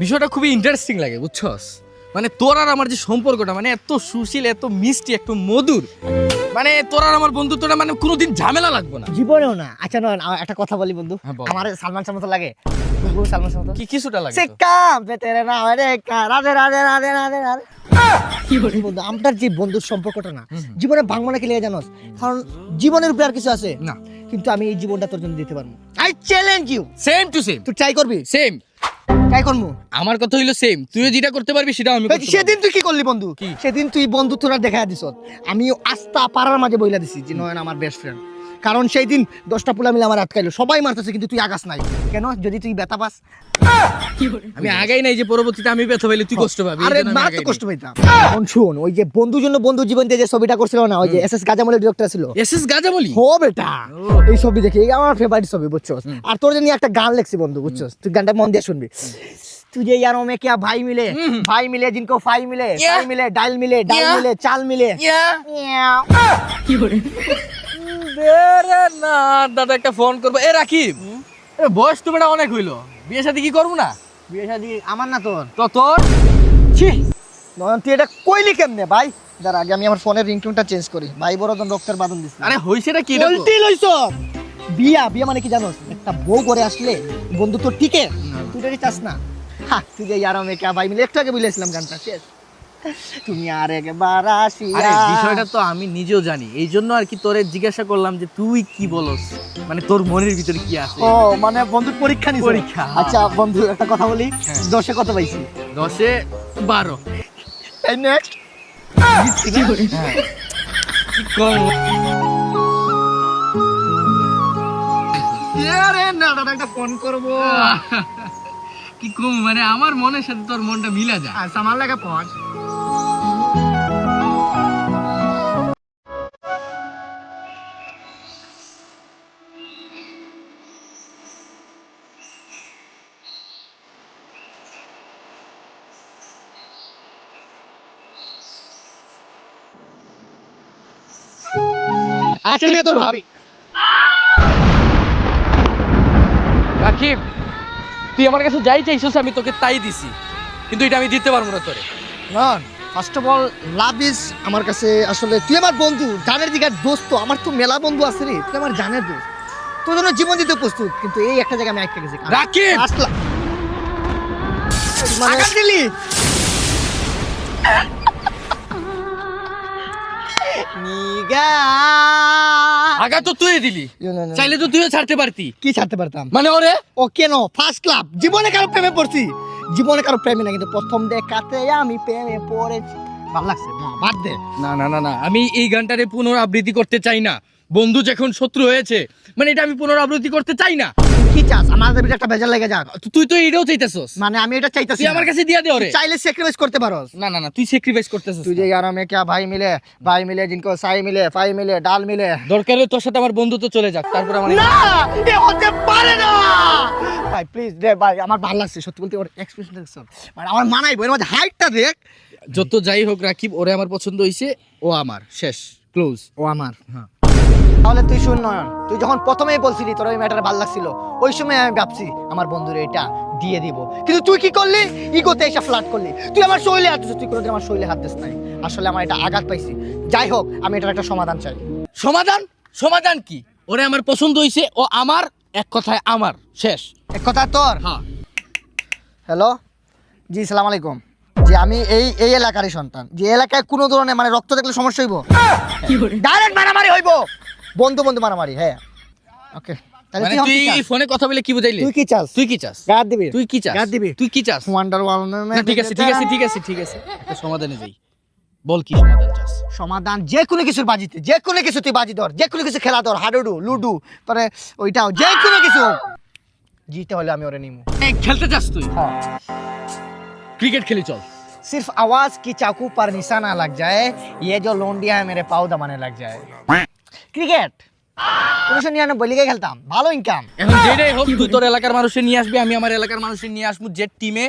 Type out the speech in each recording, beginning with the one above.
বিষয়টা খুবই ইন্টারেস্টিং লাগে বুঝছস। মানে তোর আর আমার যে সম্পর্কটা মানে এত সুশীল, এত মিষ্টি, এত মধুর, মানে তোর আর আমার বন্ধুত্বটা মানে কোনোদিন ঝামেলা লাগবে না জীবনেও না। আচ্ছা নয়, একটা কথা বলি বন্ধু, হ্যাঁ, বল। আমার সালমান শাহ মতো লাগে। সালমান শাহ মতো কি কিছুটা লাগে সে তো? কাম তে তেরে না রে রাধে রাধে রাধে রাধে রাধে। কি বলি বন্ধু, আমার যে বন্ধুর সম্পর্কটা না জীবনে ভাঙবো না কি লেগে জানোস? কারণ জীবনের উপরে আর কিছু আছে না। কিন্তু আমি এই জীবনটা তোর জন্য দিতে পারবো। I challenge you. Same to same. তুই ট্রাই করবি? সেম। ট্রাই করবো। আমার কথা হইলো সেম, তুইও যেটা করতে পারবি সেটাও আমি করতে পারবো। সেদিন তুই কি করলি বন্ধু? কি? সেদিন তুই বন্ধুত্বটা দেখা দিস। আমি আস্থা পাড়ার মাঝে বইলা দিছি যে নয়ন আমার বেস্ট ফ্রেন্ড। কারণ সেই দিন 10টা পোলা মিলে আমার আটকাইলো, সবাই মারতেছে কিন্তু তুই আগাস নাই কেন? যদি তুই ব্যথা পাস। আমি আগাই নাই যে পরবর্তীতে আমি ব্যথা পাইলে তুই কষ্ট পাবি। আরে এই জন্য আমি মা তো আগাই কষ্ট পাইতাম। এখন শুন, ওই যে বন্ধুর জন্য বন্ধু জীবন দিয়ে যে ছবিটা করছিল না, ওই যে এসএস গাজামলের ডিরেক্টর ছিল। নাই। এসএস গাজামলি। হো বেটা, এই ছবি দেখি এই আমার ফেভারিট ছবি বুঝছস। আর তোর জন্য একটা গান লিখছি বন্ধু বুঝছস, তুই গানটা মন দিয়ে শুনবি। तुझे यारों में क्या भाई मिले जिनको फाई मिले, फाई मिले डाल मिले, डाल मिले चाल मिले। কি করে বেরে না দাদা, একটা ফোন করবো। এ রাকিব, এ বয়স তো বেটা অনেক হইলো, বিয়ে শাদী কি করবো না? বিয়ে শাদী আমার না তোর। তো তোর ছি নয়ন, তুই এটা কইলি কেমনে ভাই? দাঁড়া আগে আমি আমার ফোনের রিংটোনটা চেঞ্জ করি। ভাই বড়জন রক্তের বাঁধন দিস। আরে হইছেটা কি এটা? উল্টি লইছ। বিয়া মানে কি জানোস? একটা বউ করে আসলে বন্ধুত্ব টিকে। তুই এটা চাস না? হ্যাঁ, তুই যে ইয়ারো মে ক্যা ভাই মিলে একটু আগে বলেছিলাম গানটা শেষ। তুমি আর একবার আসিয়া। আরে বিষয়টা তো আমি নিজেও জানি, এই জন্য আর কি তোরে জিজ্ঞাসা করলাম যে তুই কি বলস, মানে তোর মনের ভিতরে কি আছে। ও মানে বন্ধুর পরীক্ষা নিছ? পরীক্ষা। আচ্ছা বন্ধু একটা কথা বলি, 10-এ কত পাইছি? 10-এ 12। এই নেক্সট কি করে? কি করব? আরে না দাদা একটা ফোন করব। কি কম, মানে আমার মনের সাথে তোর মনটা মিলা যায়। আচ্ছা আমার লাগে পৌঁছ। আজকে নিয়ে তোর ভাবি। রাকিব, তুই আমার কাছে যাই চাইছিস আমি তোকে তাই দিছি, কিন্তু এটা আমি দিতে পারবো না তোরে। না first of all love is আমার কাছে আসলে তুই আমার বন্ধু, জানের দিকের দোস্ত। আমার তো মেলা বন্ধু আছে রে, তুই আমার জানের দোস্ত, তোর জন্য জীবন দিতে প্রস্তুত। কিন্তু এই একটা জায়গায় আমি আটকে গেছি। রাকিব! আসলা আঘাত দিলি। নিগা আগা তো তুই দিলি, চাইলে তো তুইও ছাড়তে পারতি। কি ছাড়তে পারতাম মানে ওরে ও কেন? ফার্স্ট লাভ, জীবনে কারো প্রেমে পড়ছি, জীবনে কারো প্রেমে না, কিন্তু প্রথম দেখাতে আমি প্রেমে পড়েছি। ভালো লাগছে না? বাদ দে। না না না না, আমি এই গানটারে পুনরাবৃত্তি করতে চাই না। বন্ধু যখন শত্রু হয়েছে, মানে এটা আমি পুনরাবৃত্তি করতে চাই না। কি চাস? আমাদের ভিতরে একটা ভেজাল লেগে যাক। তুই তো এটাও চাইতেছস, মানে আমি এটা চাইতাছি তুই আমার কাছে দিয়া দে ওরে। চাইলে স্যাক্রিফাইস করতে পারোস। না না না, তুই স্যাক্রিফাইস করতেছস। तुझे यारों में क्या भाई मिले जिनको साई मिले, फाई मिले, डाल मिले। দরকার হলে তোর সাথে আমার বন্ধুত্ব চলে যাক, তারপর আমার না এ হতে পারে না ভাই, প্লিজ দে ভাই, আমার ভালো লাগছে সত্যি বলতে। ওর এক্সপ্রেশন দেখছ, মানে আমার মানাই বই, এর মধ্যে হাইটটা দেখ। যত যাই হোক রাকিব, ওরে আমার পছন্দ হইছে, ও আমার শেষ ক্লোজ। ও আমার। হ্যাঁ। তাহলে তুই শুন নয়ন, তুই যখন প্রথমেই বলছিলি তোর ওই ম্যাটার ভালো লাগছিল, ওই সময় আমি ভাবছি আমার বন্ধুরে এটা দিয়ে দিব, কিন্তু তুই কি করলি? ইগোতে এসে ফ্লার্ট করলি। তুই আমার শৈলে হাত দিছিস, তুই কোনোদিন আমার শৈলে হাত দিস নাই। আসলে আমার এটা আঘাত পাইছি। যাই হোক, আমি এটার একটা সমাধান চাই। সমাধান? সমাধান কি? ওরে আমার পছন্দ হইছে, ও আমার, এক কথায় আমার শেষ। এক কথা তোর। হ্যাঁ। হ্যালো, জি সালাম আলাইকুম। যে আমি এই এই এলাকারই সন্তান, যে এলাকায় কোনো ধরনের মানে রক্ত দেখলে সমস্যা হইব, ডাইরেক্ট মারামারি হইব, বন্ধু বন্ধু মারামারি। হ্যাঁ ওকে, তাহলে মানে তুই তুই কি চাস? ফোনে কথা বলে কি বুঝাইলি? তুই কি চাস? তুই কি চাস? গাদ দিবি? তুই কি চাস? গাদ দিবি? তুই কি চাস? ওয়ান্ডার না, ওয়াল। ঠিক আছে ঠিক আছে ঠিক আছে ঠিক আছে, একটা সমাধানে যাই। বল কি সমাধান চাস? সমাধান যে কোনো কিছুর বাজিতে, যে কোনো কিছু তুই বাজি ধর, যে কোনো কিছু খেলা ধর, হাডুডু লুডু, পরে ওইটাও যে কোনো কিছু হোক। জিতে হলে আমি ওরে নিমু। খেলতে চাস তুই? হ্যাঁ। ক্রিকেট খেলি চল। सिर्फ आवाज की चाकू पर निशाना लग जाए, ये जो लोंडिया है मेरे पाँव दबाने लग जाए। ক্রিকেট 1999 লিগে খেলতাম, ভালো ইনকাম। এখন যেটাই হোক, তুই তোর এলাকার মানুষের নিয়ে আসবি, আমি আমার এলাকার মানুষের নিয়ে আসবো। যে টিমে,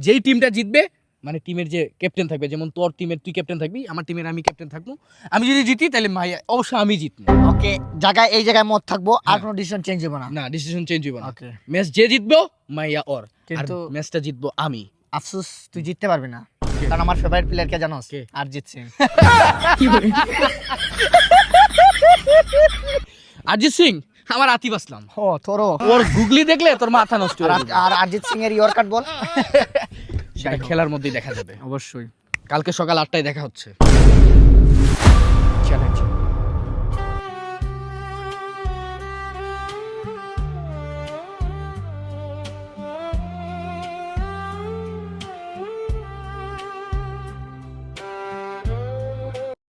যেই টিমটা জিতবে, মানে টিমের যে ক্যাপ্টেন থাকবে, যেমন তোর টিমের তুই ক্যাপ্টেন থাকবি, আমার টিমের আমি ক্যাপ্টেন থাকবো। আমি যদি জিতি তাহলে মাইয়া অবশ্যই আমি জিতবো। ওকে, জায়গায় এই জায়গায় মত থাকবো, আর কোনো ডিসিশন চেঞ্জ হবে না। না, ডিসিশন চেঞ্জ হইব না। Okay. ম্যাচ যে জিতবো মাইয়া ওর, আর কিন্তু- ম্যাচটা জিতবো আমি। আফসোস তুই জিততে পারবি না, কারণ আমার ফেভারিট প্লেয়ার কে জানোস? কে? অরিজিৎ সিং। অরিজিৎ সিং আমার আতিফ আসলাম, ও তোরও? ওর গুগলি দেখলে তোর মাথা নষ্ট হয়ে যাবে। আর অরিজিৎ সিং এর ইয়র্কাট বল। সেটা খেলার মধ্যেই দেখা যাবে। অবশ্যই। কালকে সকাল 8টায় দেখা হচ্ছে।